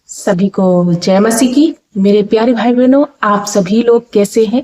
सभी को जय मसीह की। मेरे प्यारे भाई बहनों, आप सभी लोग कैसे हैं?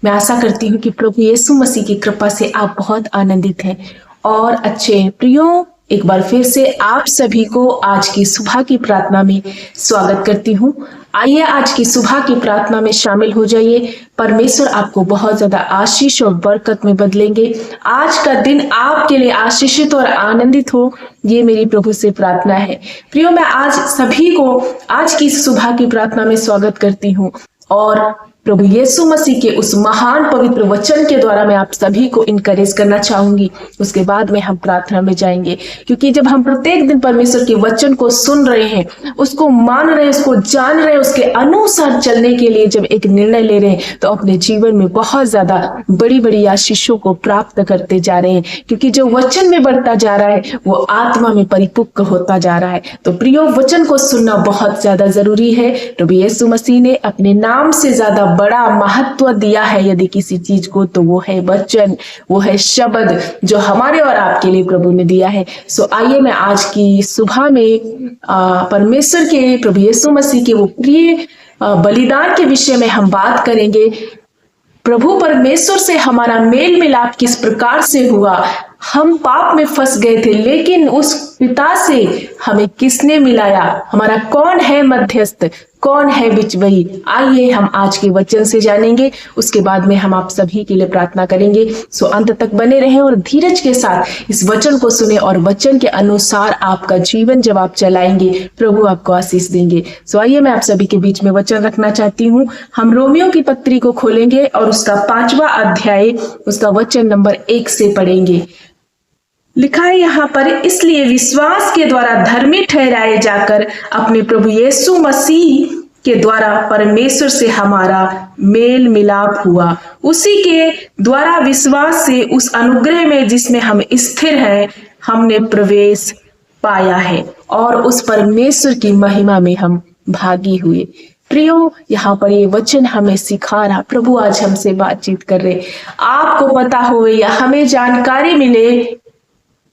मैं आशा करती हूँ कि प्रभु यीशु मसीह की कृपा से आप बहुत आनंदित हैं और अच्छे हैं। प्रियो, एक बार फिर से आप सभी को आज की सुबह की प्रार्थना में स्वागत करती हूँ। आइए आज की सुबह की प्रार्थना में शामिल हो जाइए। परमेश्वर आपको बहुत ज्यादा आशीष और बरकत में बदलेंगे। आज का दिन आपके लिए आशीषित और आनंदित हो, ये मेरी प्रभु से प्रार्थना है। प्रियो, मैं आज सभी को आज की सुबह की प्रार्थना में स्वागत करती हूँ और प्रभु यीशु मसीह के उस महान पवित्र वचन के द्वारा मैं आप सभी को इनकरेज करना चाहूंगी। उसके बाद में हम प्रार्थना में जाएंगे, क्योंकि जब हम प्रत्येक दिन परमेश्वर के वचन को सुन रहे हैं, उसको मान रहे हैं, उसको जान रहे हैं, उसके अनुसार चलने के लिए जब एक निर्णय ले रहे हैं, तो अपने जीवन में बहुत ज्यादा बड़ी बड़ी आशीषों को प्राप्त करते जा रहे हैं। क्योंकि जो वचन में बढ़ता जा रहा है वो आत्मा में परिपक्व होता जा रहा है। तो प्रियो, वचन को सुनना बहुत ज्यादा जरूरी है। प्रभु यीशु मसीह ने अपने नाम से ज्यादा बड़ा महत्व दिया है यदि किसी चीज को, तो वो है वचन, वो है शब्द जो हमारे और आपके लिए प्रभु ने दिया है। सो आइए मैं आज की सुबह में परमेश्वर के प्रभु यीशु मसीह के वो प्रिय बलिदान के विषय में हम बात करेंगे। प्रभु परमेश्वर से हमारा मेल मिलाप किस प्रकार से हुआ। हम पाप में फंस गए थे, लेकिन उस पिता से हमें किसने मिलाया? हमारा कौन है मध्यस्थ, कौन है बिचवई? आइए हम आज के वचन से जानेंगे। उसके बाद में हम आप सभी के लिए प्रार्थना करेंगे। सो अंत तक बने रहें और धीरज के साथ इस वचन को सुने और वचन के अनुसार आपका जीवन जब आप चलाएंगे, प्रभु आपको आशीष देंगे। सो आइए मैं आप सभी के बीच में वचन रखना चाहती हूँ। हम रोमियो की पत्री को खोलेंगे और उसका 5वां अध्याय, उसका वचन नंबर 1 से पढ़ेंगे। लिखा है यहाँ पर, इसलिए विश्वास के द्वारा धर्मी ठहराए जाकर अपने प्रभु यीशु मसीह के द्वारा परमेश्वर से हमारा मेल मिलाप हुआ। उसी के द्वारा विश्वास से उस अनुग्रह में जिसमें हम स्थिर हैं, हमने प्रवेश पाया है और उस परमेश्वर की महिमा में हम भागी हुए। प्रियो, यहाँ पर ये वचन हमें सिखा रहा, प्रभु आज हमसे बातचीत कर रहे। आपको पता हो या हमें जानकारी मिले,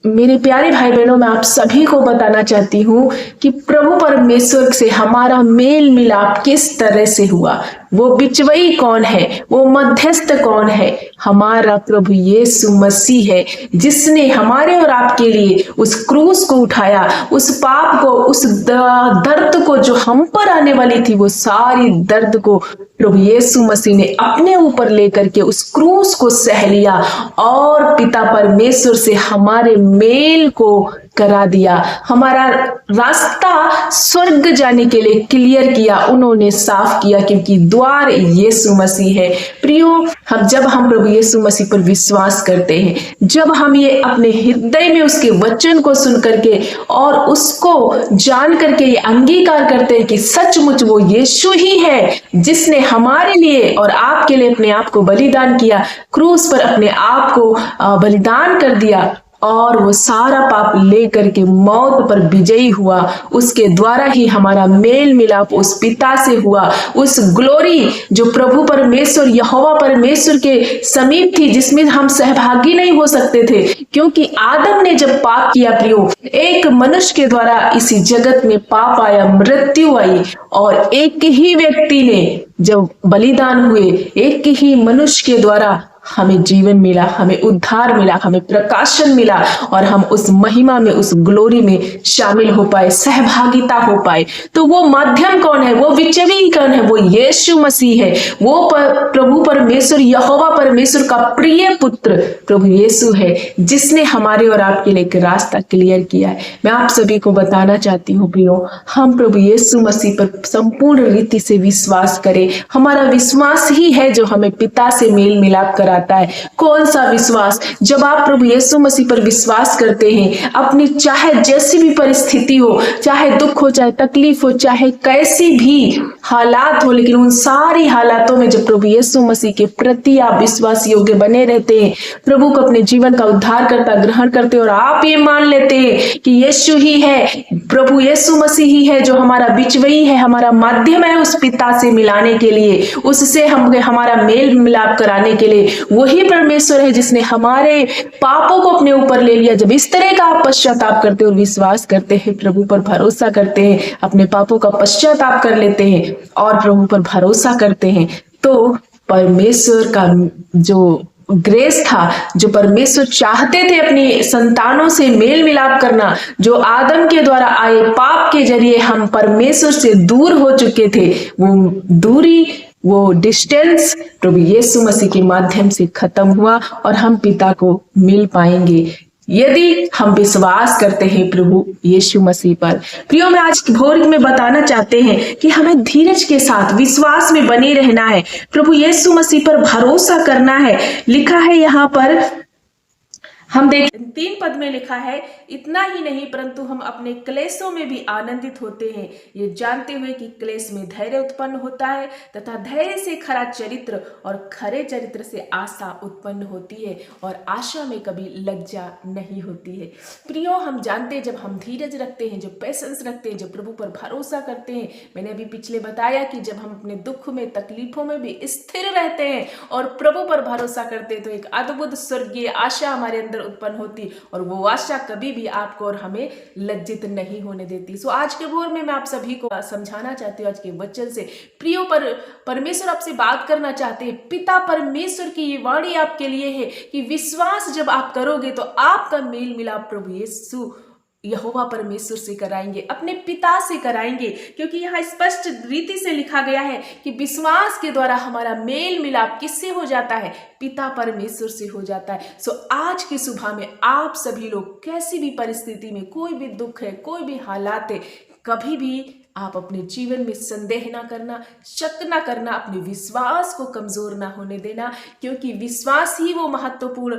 मेरे प्यारे भाई बहनों, मैं आप सभी को बताना चाहती हूँ कि प्रभु परमेश्वर से हमारा मेल मिलाप किस तरह से हुआ। वो बिचवई कौन है, वो मध्यस्थ कौन है? हमारा प्रभु यीशु मसीह है, जिसने हमारे और आपके लिए उस क्रूस को उठाया, उस पाप को, उस दर्द को जो हम पर आने वाली थी, वो सारी दर्द को प्रभु यीशु मसीह ने अपने ऊपर लेकर के उस क्रूस को सह लिया और पिता परमेश्वर से हमारे मेल को करा दिया। हमारा रास्ता स्वर्ग जाने के लिए क्लियर किया, उन्होंने साफ किया, क्योंकि द्वार यीशु मसीह है। प्रियो, जब हम प्रभु यीशु मसीह पर विश्वास करते हैं, जब हम ये अपने हृदय में उसके वचन को सुन करके और उसको जान करके ये अंगीकार करते हैं कि सचमुच वो यीशु ही है जिसने हमारे लिए और आपके लिए अपने आप को बलिदान किया, क्रूस पर अपने आप को बलिदान कर दिया और वो सारा पाप ले करके मौत पर विजयी हुआ, उसके द्वारा ही हमारा मेल मिलाप उस पिता से हुआ। उस ग्लोरी जो प्रभु परमेश्वर यहोवा परमेश्वर के समीप थी, जिसमें हम सहभागी नहीं हो सकते थे, क्योंकि आदम ने जब पाप किया प्रियो, एक मनुष्य के द्वारा इसी जगत में पाप आया, मृत्यु आई, और एक ही व्यक्ति ने जब बलिदान हुए, एक ही मनुष्य के द्वारा हमें जीवन मिला, हमें उद्धार मिला, हमें प्रकाशन मिला और हम उस महिमा में, उस ग्लोरी में शामिल हो पाए, सहभागिता हो पाए। तो वो माध्यम कौन है, वो विचवी कौन है? वो यीशु मसीह है। वो प्रभु परमेश्वर यहोवा परमेश्वर का प्रिय पुत्र प्रभु यीशु है, जिसने हमारे और आपके लिए एक रास्ता क्लियर किया है। मैं आप सभी को बताना चाहती हूँ प्रियो, हम प्रभु यीशु मसीह पर संपूर्ण रीति से विश्वास करें। हमारा विश्वास ही है जो हमें पिता से मेल मिलाप करा है। कौन सा विश्वास? जब आप प्रभु यीशु मसीह पर विश्वास करते हैं, अपनी चाहे जैसी भी परिस्थिति हो, चाहे दुख हो, चाहे तकलीफ हो, चाहे कैसी भी हालात हो, लेकिन उन सारी हालातों में जब प्रभु यीशु मसीह के प्रति आप विश्वास योग्य बने रहते हैं, प्रभु को अपने जीवन का उद्धार करता ग्रहण करते हैं और आप ये मान लेते हैं कि यीशु ही है, प्रभु यीशु मसीह ही है जो हमारा बिचवई है, हमारा माध्यम है उस पिता से मिलाने के लिए, उससे हम हमारा मेल मिलाप कराने के लिए, वही परमेश्वर है जिसने हमारे पापों को अपने ऊपर ले लिया। जब इस तरह का आप पश्चाताप करते और विश्वास करते हैं, प्रभु पर भरोसा करते हैं, अपने पापों का पश्चाताप कर लेते हैं और प्रभु पर भरोसा करते हैं, तो परमेश्वर का जो ग्रेस था, जो परमेश्वर चाहते थे अपनी संतानों से मेल मिलाप करना, जो आदम के द्वारा आए पाप के जरिए हम परमेश्वर से दूर हो चुके थे, वो दूरी, वो डिस्टेंस प्रभु यीशु मसीह के माध्यम से खत्म हुआ और हम पिता को मिल पाएंगे यदि हम विश्वास करते हैं प्रभु यीशु मसीह पर। प्रियो, मैं आज भोर में बताना चाहते हैं कि हमें धीरज के साथ विश्वास में बने रहना है, प्रभु यीशु मसीह पर भरोसा करना है। लिखा है यहाँ पर, हम देख 3 पद में लिखा है, इतना ही नहीं परंतु हम अपने क्लेशों में भी आनंदित होते हैं, ये जानते हुए कि क्लेश में धैर्य उत्पन्न होता है तथा धैर्य से खरा चरित्र और खरे चरित्र से आशा उत्पन्न होती है और आशा में कभी लज्जा नहीं होती है। प्रियो, हम जानते हैं जब हम धीरज रखते हैं, जब पेशेंस रखते हैं, जब प्रभु पर भरोसा करते हैं, मैंने अभी पिछले बताया कि जब हम अपने दुख में तकलीफों में भी स्थिर रहते हैं और प्रभु पर भरोसा करते हैं तो एक अद्भुत स्वर्गीय आशा हमारे अंदर उत्पन्न होती और वो आशा कभी भी आपको और हमें लज्जित नहीं होने देती। सो आज के भोर में मैं आप सभी को समझाना चाहती हूँ आज के वचन से। प्रियो, परमेश्वर आपसे बात करना चाहते हैं। पिता परमेश्वर की ये वाणी आपके लिए है कि विश्वास जब आप करोगे तो आपका मेल मिलाप प्रभु यीशु यहोवा परमेश्वर से कराएंगे, अपने पिता से कराएंगे, क्योंकि यहाँ स्पष्ट रीति से लिखा गया है कि विश्वास के द्वारा हमारा मेल मिलाप किससे हो जाता है? पिता परमेश्वर से हो जाता है। सो आज की सुबह में आप सभी लोग कैसी भी परिस्थिति में, कोई भी दुख है, कोई भी हालात है, कभी भी आप अपने जीवन में संदेह ना करना, शक ना करना, अपने विश्वास को कमजोर ना होने देना, क्योंकि विश्वास ही वो महत्वपूर्ण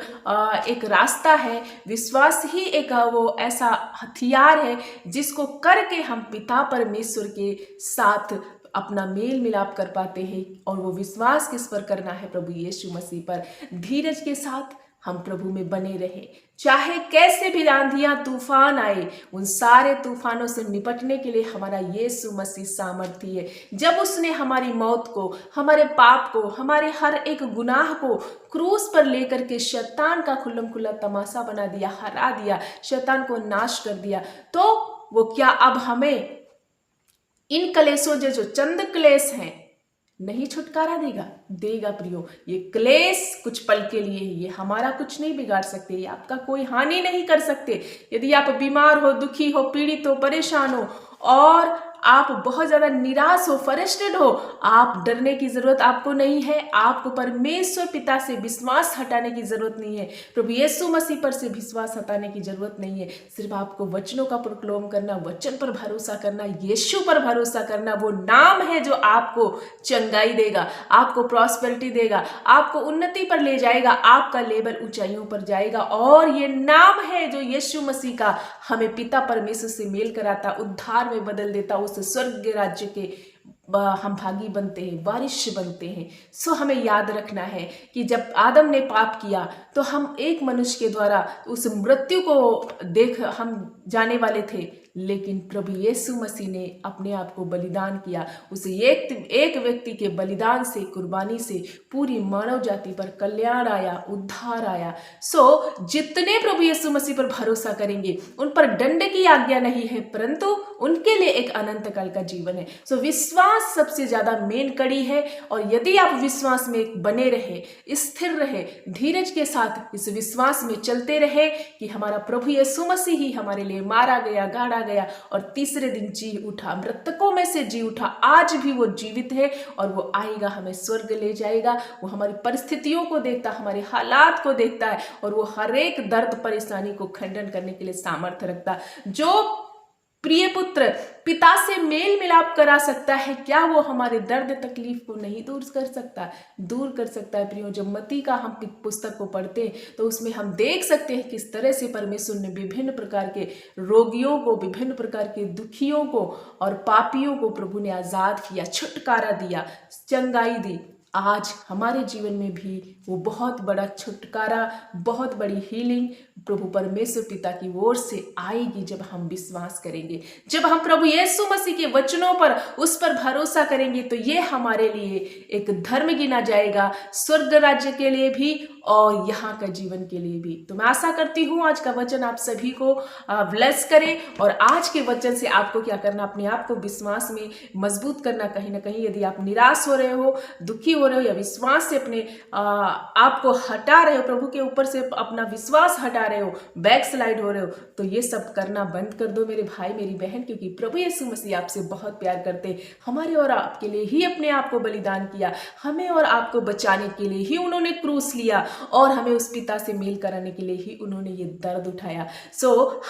एक रास्ता है, विश्वास ही एक वो ऐसा हथियार है जिसको करके हम पिता परमेश्वर के साथ अपना मेल मिलाप कर पाते हैं। और वो विश्वास किस पर करना है? प्रभु यीशु मसीह पर। धीरज के साथ हम प्रभु में बने रहे, चाहे कैसे भी आंधियां तूफान आए, उन सारे तूफानों से निपटने के लिए हमारा यीशु मसीह सामर्थी है। जब उसने हमारी मौत को, हमारे पाप को, हमारे हर एक गुनाह को क्रूस पर लेकर के शैतान का खुल्लम खुल्ला तमाशा बना दिया, हरा दिया, शैतान को नाश कर दिया, तो वो क्या अब हमें इन क्लेशों जो चंद क्लेश हैं नहीं छुटकारा देगा? देगा प्रियो। ये क्लेश कुछ पल के लिए है, ये हमारा कुछ नहीं बिगाड़ सकते, ये आपका कोई हानि नहीं कर सकते। यदि आप बीमार हो, दुखी हो, पीड़ित हो, परेशान हो और आप बहुत ज्यादा निराश हो, फ्रस्ट्रेटेड हो, आप डरने की जरूरत आपको नहीं है। आपको परमेश्वर पिता से विश्वास हटाने की जरूरत नहीं है, प्रभु यीशु मसीह पर से विश्वास हटाने की जरूरत नहीं है। सिर्फ आपको वचनों का प्रोक्लेम करना, वचन पर भरोसा करना, यीशु पर भरोसा करना। वो नाम है जो आपको चंगाई देगा, आपको प्रॉस्पेरिटी देगा, आपको उन्नति पर ले जाएगा, आपका लेवल ऊंचाइयों पर जाएगा। और ये नाम है जो यीशु मसीह का हमें पिता परमेश्वर से मेल कराता, उद्धार में बदल देता, उस स्वर्ग के राज्य के हम भागी बनते हैं, वारिश बनते हैं। सो हमें याद रखना है कि जब आदम ने पाप किया तो हम एक मनुष्य के द्वारा उस मृत्यु को देख हम जाने वाले थे, लेकिन प्रभु यीशु मसीह ने अपने आप को बलिदान किया। उस एक व्यक्ति के बलिदान से, कुर्बानी से पूरी मानव जाति पर कल्याण आया, उद्धार आया। सो जितने प्रभु यीशु मसीह पर भरोसा करेंगे उन पर दंड की आज्ञा नहीं है, परंतु उनके लिए एक अनंत काल का जीवन है। सो विश्वास सबसे ज्यादा मेन कड़ी है। और यदि आप विश्वास में बने रहे, स्थिर रहे, धीरज के साथ इस विश्वास में चलते रहे कि हमारा प्रभु यीशु मसीह ही हमारे लिए मारा गया, गाड़ा गया और तीसरे दिन जी उठा, मृतकों में से जी उठा, आज भी वो जीवित है और वो आएगा, हमें स्वर्ग ले जाएगा। वो हमारी परिस्थितियों को देखता, हमारे हालात को देखता है और वो हर एक दर्द परेशानी को खंडन करने के लिए सामर्थ्य रखता। जो प्रिय पुत्र पिता से मेल मिलाप करा सकता है, क्या वो हमारे दर्द तकलीफ को नहीं दूर कर सकता? दूर कर सकता है प्रियो। जब मत्ती का हम पुस्तक को पढ़ते हैं तो उसमें हम देख सकते हैं किस तरह से परमेश्वर ने विभिन्न प्रकार के रोगियों को, विभिन्न प्रकार के दुखियों को और पापियों को प्रभु ने आजाद किया, छुटकारा दिया, चंगाई दी। आज हमारे जीवन में भी वो बहुत बड़ा छुटकारा, बहुत बड़ी हीलिंग प्रभु परमेश्वर पिता की ओर से आएगी जब हम विश्वास करेंगे। जब हम प्रभु यीशु मसीह के वचनों पर उस पर भरोसा करेंगे तो ये हमारे लिए एक धर्म गिना जाएगा, स्वर्ग राज्य के लिए भी और यहाँ का जीवन के लिए भी। तो मैं आशा करती हूँ आज का वचन आप सभी को ब्लेस करे और आज के वचन से आपको क्या करना, अपने आप को विश्वास में मजबूत करना। कहीं ना कहीं यदि आप निराश हो रहे हो, दुखी हो रहे हो या विश्वास से अपने आप को हटा रहे हो, प्रभु के ऊपर से अपना विश्वास हटा रहे हो, बैक स्लाइड हो रहे हो, तो ये सब करना बंद कर दो मेरे भाई मेरी बहन, क्योंकि प्रभु यीशु मसीह आपसे बहुत प्यार करते। हमारे और आपके लिए ही अपने आप को बलिदान किया, हमें और आपको बचाने के लिए ही उन्होंने क्रूस लिया और हमें उस पिता से मेल कराने के लिए ही उन्होंने ये दर्द उठाया।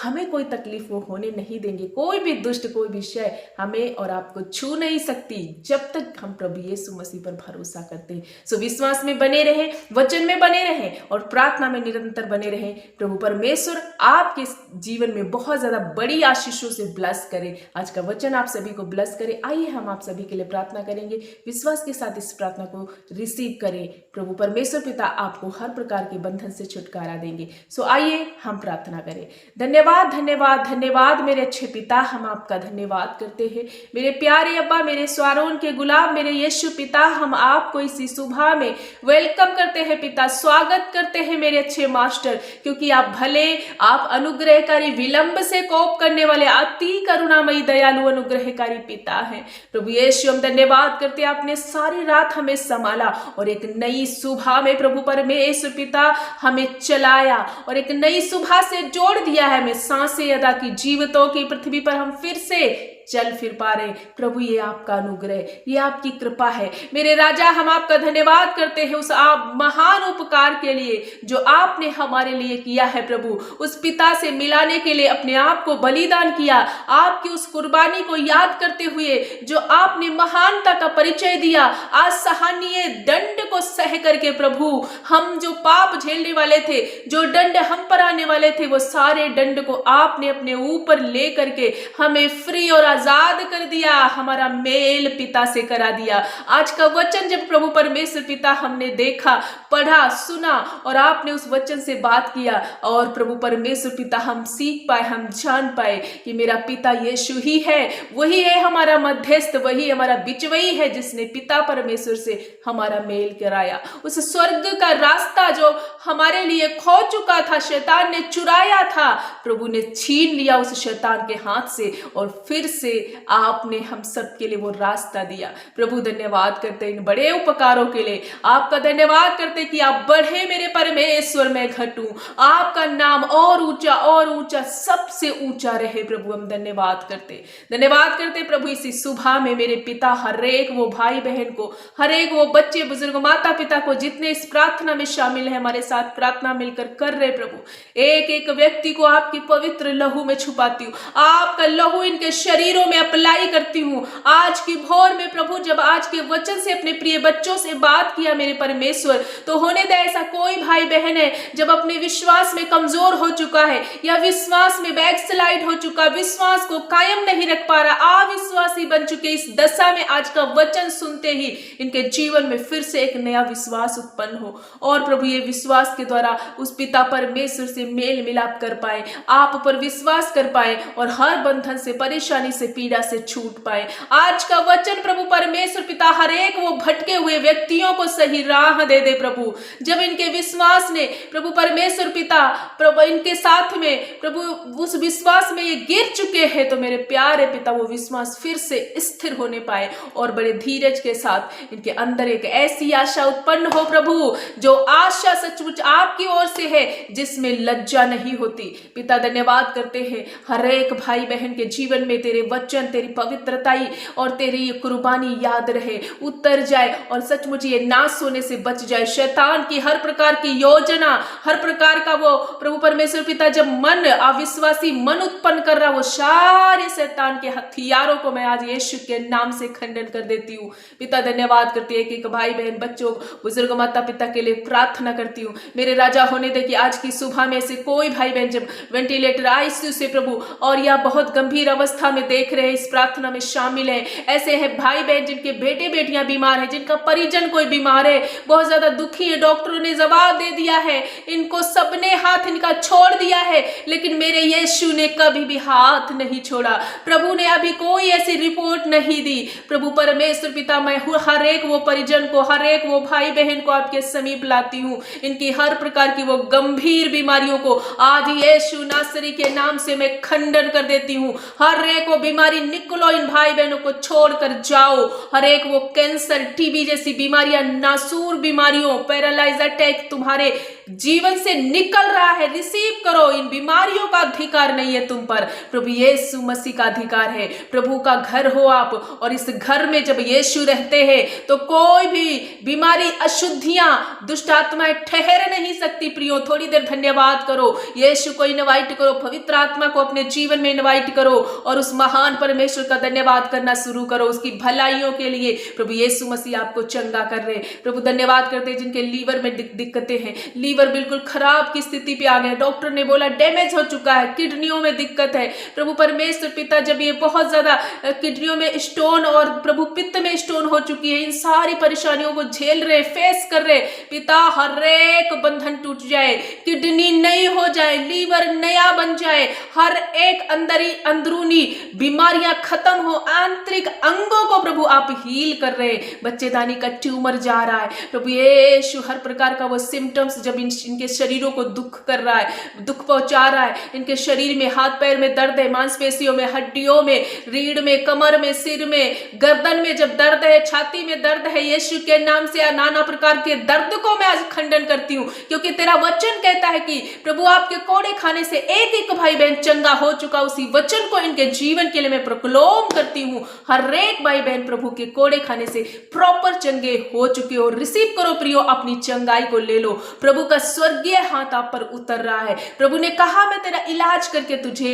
हमें कोई तकलीफ वो होने नहीं देंगे, कोई भी दुष्ट, कोई भी शय हमें और आपको छू नहीं सकती जब तक हम प्रभु यीशु मसीह पर भरोसा करते हैं। विश्वास में बने रहें, वचन में बने रहें और प्रार्थना में निरंतर बने रहें। प्रभु परमेश्वर आपके जीवन में बहुत ज्यादा बड़ी आशीषों से ब्लेस करे। आज का वचन आप सभी को ब्लेस करे। आइए हम आप सभी के लिए प्रार्थना करेंगे, विश्वास के साथ इस प्रार्थना को रिसीव करें। प्रभु परमेश्वर पिता आपको हर प्रकार के बंधन से छुटकारा देंगे। आइए हम प्रार्थना करें। धन्यवाद धन्यवाद धन्यवाद मेरे अच्छे पिता, हम आपका धन्यवाद करते हैं। मेरे प्यारे अब्बा, मेरे स्वारोन के गुलाब, मेरे यीशु पिता, हम आपको इसी सुबह में वेलकम करते हैं पिता, स्वागत करते हैं मेरे अच्छे मास्टर, क्योंकि आप भले, आप अनुग्रहकारी, विलंब से कोप करने वाले, अति करुणामयी, दयालु, अनुग्रहकारी पिता हैं। प्रभु यीशु हम धन्यवाद करते हैं, आपने सारी रात हमें संभाला और एक नई सुबह में प्रभु परमेश्वर पिता हमें चलाया और एक नई सुबह से जोड़ दिया है। हमें सांसें अदा की, जीवितों की पृथ्वी पर हम फिर से चल फिर पा रहे। प्रभु ये आपका अनुग्रह, ये आपकी कृपा है। मेरे राजा, हम आपका धन्यवाद करते हैं उस आप महान उपकार के लिए जो आपने हमारे लिए किया है। प्रभु उस पिता से मिलाने के लिए अपने आप को बलिदान किया, आपकी उस कुर्बानी को याद करते हुए जो आपने महानता का परिचय दिया, असहनीय दंड को सह करके प्रभु हम जो पाप झेलने वाले थे, जो दंड हम पर आने वाले थे, वो सारे दंड को आपने अपने ऊपर ले करके हमें फ्री और आजाद कर दिया, हमारा मेल पिता से करा दिया। आज का वचन जब प्रभु परमेश्वर पिता हमने देखा, पढ़ा, सुना और आपने उस वचन से बात किया और प्रभु परमेश्वर पिता हम सीख पाए, हम जान पाए कि मेरा पिता यीशु ही है, वही है हमारा मध्यस्थ, वही हमारा बिचवई है जिसने पिता परमेश्वर से हमारा मेल कराया। उस स्वर्ग का रास्ता जो हमारे लिए खो चुका था, शैतान ने चुराया था, प्रभु ने छीन लिया उस शैतान के हाथ से और फिर से आपने हम सब के लिए वो रास्ता दिया। प्रभु धन्यवाद करते इन बड़े उपकारों के लिए, आपका धन्यवाद करते कि आप बढ़े मेरे परमेश्वर, मैं घटूं, आपका नाम और ऊंचा सबसे ऊंचा रहे। प्रभु हम धन्यवाद करते प्रभु इसी सुबह में मेरे पिता हर एक वो भाई बहन को, हर एक वो बच्चे बुजुर्ग माता पिता को जितने इस प्रार्थना में शामिल है, हमारे साथ प्रार्थना मिलकर कर रहे, प्रभु एक एक व्यक्ति को आपकी पवित्र लहू में छुपाती हूँ, आपका लहू इनके शरीरों में अप्लाई करती हूँ। आज की भोर में प्रभु जब आज के वचन से अपने प्रिय बच्चों से बात किया मेरे परमेश्वर, तो होने दे ऐसा कोई भाई बहन है जब अपने विश्वास में कमजोर हो चुका है या विश्वास में बैकस्लाइड हो चुका, विश्वास को कायम नहीं रख पा रहा, अविश्वासी बन चुके, इस दशा में आज का वचन सुनते ही इनके जीवन में फिर से एक नया विश्वास उत्पन्न हो और प्रभु ये विश्वास के द्वारा उस पिता परमेश्वर से मेल मिलाप कर पाए, आप पर विश्वास कर पाए और हर बंधन से, परेशानी से, पीड़ा से छूट पाए। आज का वचन प्रभु परमेश्वर पिता हर एक वो भटके हुए व्यक्तियों को सही राह दे दे। प्रभु जब इनके विश्वास ने प्रभु परमेश्वर पिता प्रभु इनके साथ में प्रभु उस विश्वास में ये गिर चुके हैं, तो मेरे प्यारे पिता वो विश्वास फिर से स्थिर होने पाए और बड़े धीरज के साथ इनके अंदर एक ऐसी आशा उत्पन्न हो प्रभु, जो आशा सचमुच आपकी ओर से है जिसमें लज्जा नहीं होती। पिता धन्यवाद करते हैं हर एक भाई बहन के जीवन में तेरे वचन, तेरी पवित्रताई और तेरी ये कुर्बानी याद रहे, उतर जाए और सचमुच ये नाश होने से बच जाए। शैतान की हर प्रकार की योजना, हर प्रकार का वो प्रभु परमेश्वर पिता जब मन, अविश्वासी मन उत्पन्न कर रहा, वो सारे शैतान के हथियारों विचारों को मैं आज यीशु के नाम से खंडन कर देती हूँ। पिता धन्यवाद करती है कि भाई बहन बच्चों बुजुर्ग माता पिता के लिए प्रार्थना करती हूँ। मेरे राजा होने दे कि आज की सुबह में से कोई भाई बहन जब वेंटिलेटर आईसीयू से प्रभु और या बहुत गंभीर अवस्था में देख रहे हैं, इस प्रार्थना में शामिल है। ऐसे है भाई बहन जिनके बेटे बेटियां बीमार है, जिनका परिजन कोई बीमार है, बहुत ज्यादा दुखी है, डॉक्टरों ने जवाब दे दिया है, इनको सबने हाथ इनका छोड़ दिया है, लेकिन मेरे यीशु ने कभी भी हाथ नहीं छोड़ा। प्रभु ने अभी कोई ऐसी रिपोर्ट नहीं दी। प्रभु परमेश्वर पिता मैं हर एक वो परिजन को, हर एक वो भाई बहन को आपके समीप लाती हूँ। इनकी हर प्रकार की वो गंभीर बीमारियों को आज यीशु नासरी के नाम से मैं खंडन कर देती हूँ। हर एक वो बीमारी निकलो, इन भाई बहनों को छोड़कर जाओ। हर एक वो कैंसर, टीबी जैसी बीमारियां, नासूर बीमारियों, पैरालाइज अटैक तुम्हारे जीवन से निकल रहा है। रिसीव करो, इन बीमारियों का अधिकार नहीं है तुम पर, प्रभु यीशु मसीह का अधिकार है। प्रभु का घर हो आप, और इस घर में जब यीशु रहते हैं तो कोई भी बीमारी, अशुद्धियां, दुष्ट आत्माएं ठहर नहीं सकती। प्रियो थोड़ी देर धन्यवाद करो, यीशु को इनवाइट करो, पवित्र आत्मा को अपने जीवन में इनवाइट करो और उस महान परमेश्वर का धन्यवाद करना शुरू करो उसकी भलाइयों के लिए। प्रभु यीशु मसीह आपको चंगा कर रहे। प्रभु धन्यवाद करते हैं जिनके लीवर में दिक्कतें हैं, लीवर बिल्कुल खराब की स्थिति पे आ गए, डॉक्टर ने बोला डैमेज हो चुका है, किडनियों में दिक्कत है। प्रभु परमेश्वर पिता जब ये बहुत ज्यादा किडनियों में स्टोन और प्रभु पित्त में स्टोन हो चुकी है, इन सारी परेशानियों को झेल रहे, फेस कर रहे, पिता हर एक बंधन टूट जाए, किडनी नई हो जाए, लीवर नया बन जाए, हर एक अंदरूनी बीमारियां खत्म हो, आंतरिक अंगों को प्रभु आप हील कर रहे। बच्चेदानी का ट्यूमर जा रहा है, प्रभु यीशु हर प्रकार का वो सिम्टम्स जब इनके शरीरों को दुख कर रहा है, दुख पहुंचा रहा है, इनके शरीर में हाथ पैर में दर्द है, मांसपेशियों में, हड्डियों में, रीढ़ में, कमर में, सिर में, गर्दन में जब दर्द है, छाती में दर्द है, यीशु के नाम से नाना प्रकार के दर्द को मैं आज खंडन करती हूँ, क्योंकि तेरा वचन कहता है कि प्रभु आपके कोड़े खाने से एक एक भाई बहन चंगा हो चुका। उसी वचन को इनके जीवन के लिए मैं प्रक्लोम करती हूँ। हर एक भाई बहन प्रभु के कोड़े खाने से प्रॉपर चंगे हो चुके हो। रिसीव करो प्रियो, अपनी चंगाई को ले लो। प्रभु का स्वर्गीय हाथ आप पर उतर रहा है। प्रभु ने कहा मैं तेरा इलाज करके तुझे,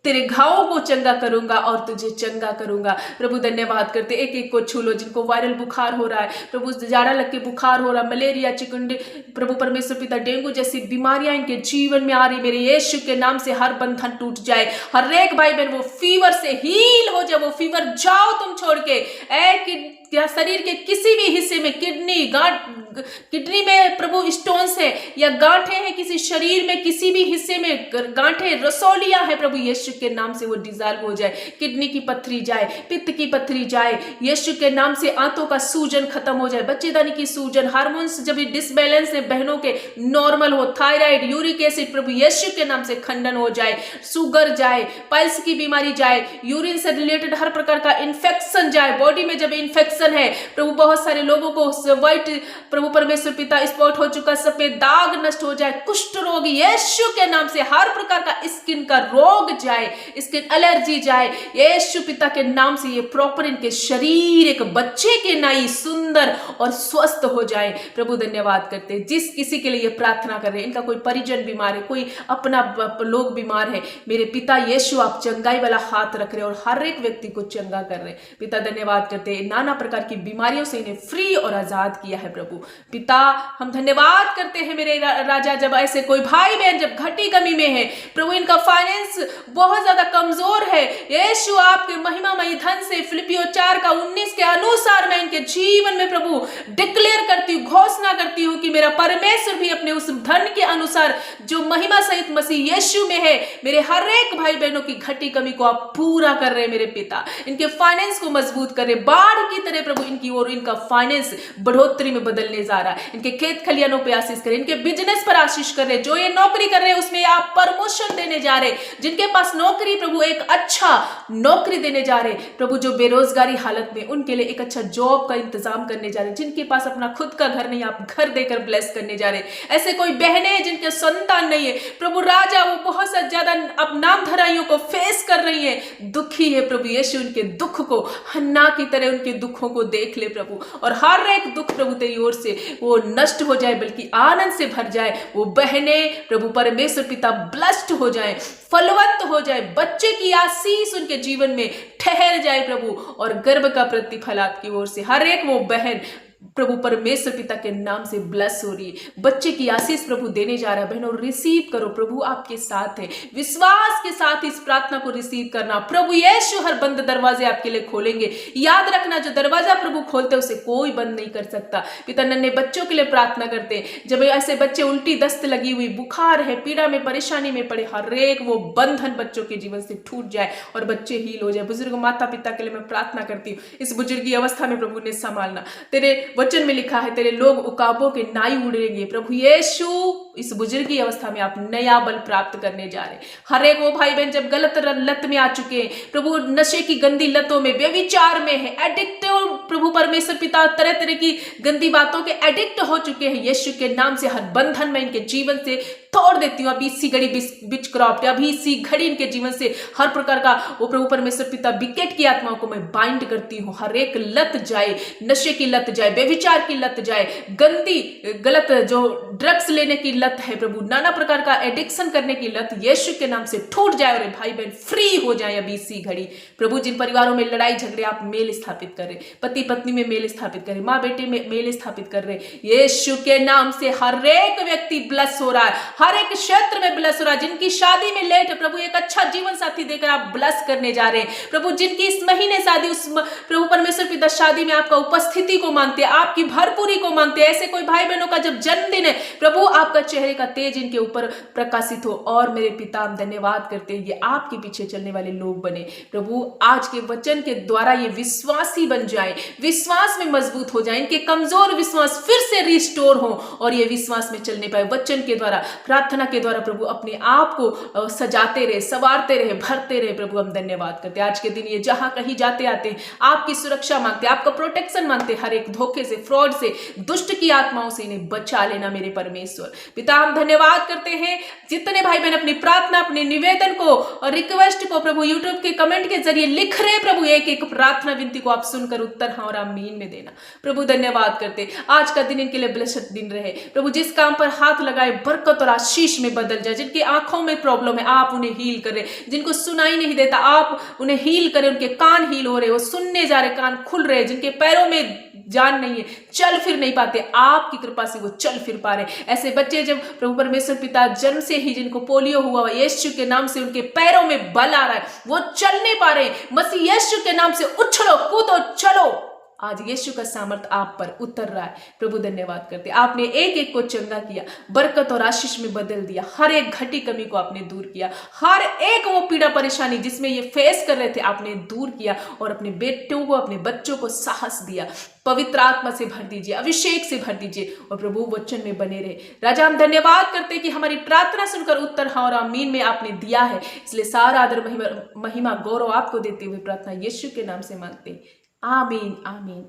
तेरे घावों को चंगा करूंगा और तुझे चंगा करूंगा। प्रभु धन्यवाद करते, एक एक को छू लो जिनको वायरल बुखार हो रहा है, प्रभु जाड़ा लग के बुखार हो रहा है, मलेरिया, चिकनगुनिया, प्रभु परमेश्वर पिता डेंगू जैसी बीमारियां इनके जीवन में आ रही, मेरे यीशु के नाम से हर बंधन टूट जाए। हर एक भाई बहन वो फीवर से हील हो जाए, वो फीवर जाओ तुम छोड़ के। या शरीर के किसी भी हिस्से में किडनी में प्रभु स्टोन्स है या गांठें हैं, किसी शरीर में किसी भी हिस्से में गांठें, रसौलियां है, प्रभु यीशु के नाम से वो डिसॉल्व हो जाए। किडनी की पथरी जाए, पित्त की पथरी जाए, यीशु के नाम से आंतों का सूजन खत्म हो जाए, बच्चेदानी की सूजन, हार्मोन्स जब डिसबैलेंस है बहनों के नॉर्मल हो, थायराइड, यूरिक एसिड प्रभु यीशु के नाम से खंडन हो जाए, शुगर जाए, पाइल्स की बीमारी जाए, यूरिन से रिलेटेड हर प्रकार का इन्फेक्शन जाए। बॉडी में जब इन्फेक्शन है प्रभु, बहुत सारे लोगों को व्हाइट प्रभु परमेश्वर पिता स्पॉट हो चुका, सफेद दाग नष्ट हो जाए, कुष्ठ रोग यीशु के नाम से हर प्रकार का स्किन का रोग जाए, स्किन एलर्जी जाए, यीशु पिता के नाम से ये प्रॉपर इनके शरीर एक बच्चे के नाई सुंदर और स्वस्थ हो जाए। प्रभु धन्यवाद करते हैं जिस किसी के लिए ये प्रार्थना कर रहे हैं, इनका कोई परिजन बीमार है, कोई अपना लोग बीमार है, मेरे पिता यीशु आप चंगाई वाला हाथ रख रहे और हर एक व्यक्ति को चंगा कर रहे। पिता धन्यवाद करते हैं, नाना प्रकार की बीमारियों से इन्हें फ्री और आजाद किया है। प्रभु पिता हम धन्यवाद करते हैं मेरे राजा, जब ऐसे कोई भाई बहन जब घटी कमी में है, प्रभु इनका फाइनेंस बहुत ज्यादा कमजोर है, यीशु आपके महिमामयी धन से फिलिपियों 4:19 के अनुसार मैं इनके जीवन में प्रभु डिक्लेयर करती हूँ, घोषणा करती हूँ कि मेरा परमेश्वर भी अपने उस धन के अनुसार जो महिमा सहित मसीह यीशु में है, मेरे हर एक भाई बहनों की घटी कमी को आप पूरा कर रहे हैं। मेरे पिता इनके फाइनेंस को मजबूत कर रहे, बाढ़ की तरह प्रभु इनकी ओर इनका फाइनेंस बढ़ोतरी में बदलने जा रहा है। इनके खेत खलियानों पे आशीष करें, इनके बिजनेस पर आशीष कर रहे, जो ये नौकरी कर रहे हैं उसमें आप प्रमोशन देने जा रहे, जिनके पास नौकरी प्रभु एक अच्छा नौकरी देने जा रहे, प्रभु जो बेरोजगारी हालत में उनके लिए एक अच्छा जॉब का इंतजाम करने जा रहे, जिनके पास अपना खुद का घर नहीं आप घर देकर ब्लेस करने जा रहे। ऐसे कोई बहनें जिनके संतान नहीं है, प्रभु राजा वो बहुत सा ज्यादा अब नामधराइयों को फेस कर रही है, दुखी है, प्रभु यीशु उनके दुख को हन्ना की तरह उनके दुखों दुखों को देख ले प्रभु, और हर एक दुख प्रभु तेरी ओर से वो नष्ट हो जाए, बल्कि आनंद से भर जाए। वो बहनें प्रभु परमेश्वर पिता ब्लेस्ड हो जाए, फलवंत हो जाए, बच्चे की आशीष उनके जीवन में ठहर जाए प्रभु, और गर्भ का प्रतिफल आपकी ओर से हर एक वो बहन प्रभु परमेश्वर पिता के नाम से ब्लेस हो रही है। बच्चे की आशीष प्रभु देने जा रहा है। बहनों रिसीव करो, प्रभु आपके साथ है। विश्वास के साथ इस प्रार्थना को रिसीव करना। प्रभु यीशु हर बंद दरवाजे आपके लिए खोलेंगे। याद रखना, जो दरवाजा प्रभु खोलते हैं उसे कोई बंद नहीं कर सकता। पिता नन्हे बच्चों के लिए प्रार्थना करते हैं, जब ऐसे बच्चे उल्टी दस्त लगी हुई, बुखार है, पीड़ा में, परेशानी में पड़े, हर एक वो बंधन बच्चों के जीवन से टूट जाए और बच्चे हील हो जाए। बुजुर्ग माता पिता के लिए मैं प्रार्थना करती हूँ, इस बुजुर्गी अवस्था में प्रभु ने संभालना। तेरे वचन में लिखा है, तेरे लोग उकाबों के नाई उड़ेंगे। प्रभु यीशु इस बुजुर्गी अवस्था में आप नया बल प्राप्त करने जा रहे हैं। हर एक वो भाई बहन जब गलत लत में आ चुके हैं, प्रभु नशे की गंदी लतों में, व्यभिचार में है, एडिक्ट, प्रभु परमेश्वर पिता तरह तरह की गंदी बातों के एडिक्ट हो चुके हैं, यीशु के नाम से हर बंधन में इनके जीवन से तोड़ देती हूँ। अभी इसी घड़ी बिच क्रॉफ्ट, अभी इसी घड़ी इनके जीवन से हर प्रकार का वो प्रभु परमेश्वर पिता विकेट की आत्माओं को मैं बाइंड करती हूँ। हर एक लत जाए, नशे की लत जाए, व्यभिचार की लत जाए, गंदी गलत जो ड्रग्स लेने की लत है प्रभु, नाना प्रकार का एडिक्शन करने की लत यीशु के नाम से टूट जाए और भाई बहन फ्री हो जाए अभी इसी घड़ी। प्रभु जिन परिवारों में लड़ाई झगड़े आप मेल स्थापित कर रहे, पति पत्नी में मेल स्थापित कर रहे, माँ बेटे में मेल स्थापित कर रहे, यीशु के नाम से हर एक व्यक्ति ब्लेस हो रहा है, हर एक क्षेत्र में ब्लेस हो रहा है। जिनकी शादी में लेट है प्रभु एक अच्छा जीवन साथी देकर आप ब्लेस करने जा रहे हैं। प्रभु जिनकी इस महीने शादी, उस प्रभु परमेश्वर पिता शादी में आपका उपस्थिति को मांगते हैं, आपकी भरपूरी को मांगते हैं। ऐसे कोई भाई बहनों का जब जन्मदिन है प्रभु आपका चेहरे का तेज इनके ऊपर प्रकाशित हो। और मेरे पिता हम धन्यवाद करते हैं, ये आपके पीछे चलने वाले लोग बने। प्रभु आज के वचन के द्वारा ये विश्वासी बन जाए, विश्वास में मजबूत हो जाए, इनके कमजोर विश्वास फिर से रिस्टोर हो और ये विश्वास में चलने पाए। वचन के द्वारा, प्रार्थना के द्वारा प्रभु अपने आप को सजाते रहे, संवारते रहे, भरते रहे। प्रभु हम धन्यवाद करते हैं। आज के दिन ये जहां कहीं जाते आते आपकी सुरक्षा मांगते, आपका प्रोटेक्शन मांगते, हर एक धोखे से, फ्रॉड से, दुष्ट की आत्माओं से इन्हें बचा लेना मेरे परमेश्वर पिता। हम धन्यवाद करते हैं जितने भाई बहन अपनी प्रार्थना, अपने निवेदन को और रिक्वेस्ट को प्रभु यूट्यूब के कमेंट के जरिए लिख रहे, प्रभु एक एक प्रार्थना विनती को आप सुनकर उत्तर हाँ और आमीन में देना। प्रभु धन्यवाद करते, आज का दिन इनके लिए ब्लेस्ड दिन रहे। प्रभु जिस काम पर हाथ लगाए बरकत और आशीष में बदल जाए। जिनकी आंखों में प्रॉब्लम है आप उन्हें हील करें, जिनको सुनाई नहीं देता आप उन्हें हील करें, उनके कान हील हो रहे, वो सुनने जा रहे, कान खुल रहे, जिनके पैरों में जान नहीं है, चल फिर नहीं पाते, आपकी कृपा से वो चल फिर पा रहे। ऐसे बच्चे जब प्रभु परमेश्वर पिता जन्म से ही जिनको पोलियो हुआ, यीशु के नाम से उनके पैरों में बल आ रहा है, वो चल नहीं पा रहे, मसीह यीशु के नाम से उछलो, कूदो, चलो। आज यीशु का सामर्थ आप पर उतर रहा है। प्रभु धन्यवाद करते, आपने एक एक को चंगा किया, बरकत और आशीष में बदल दिया, हर एक घटी कमी को आपने दूर किया, हर एक वो पीड़ा परेशानी जिसमें ये फेस कर रहे थे आपने दूर किया और अपने बेटों को, अपने बच्चों को साहस दिया। पवित्र आत्मा से भर दीजिए, अभिषेक से भर दीजिए और प्रभु वचन में बने रहे। राजा हम धन्यवाद करते कि हमारी प्रार्थना सुनकर उत्तर हाँ और आमीन में आपने दिया है, इसलिए सारा आदर महिमा गौरव आपको देते हुए प्रार्थना यीशु के नाम से मांगते, आमीन आमीन।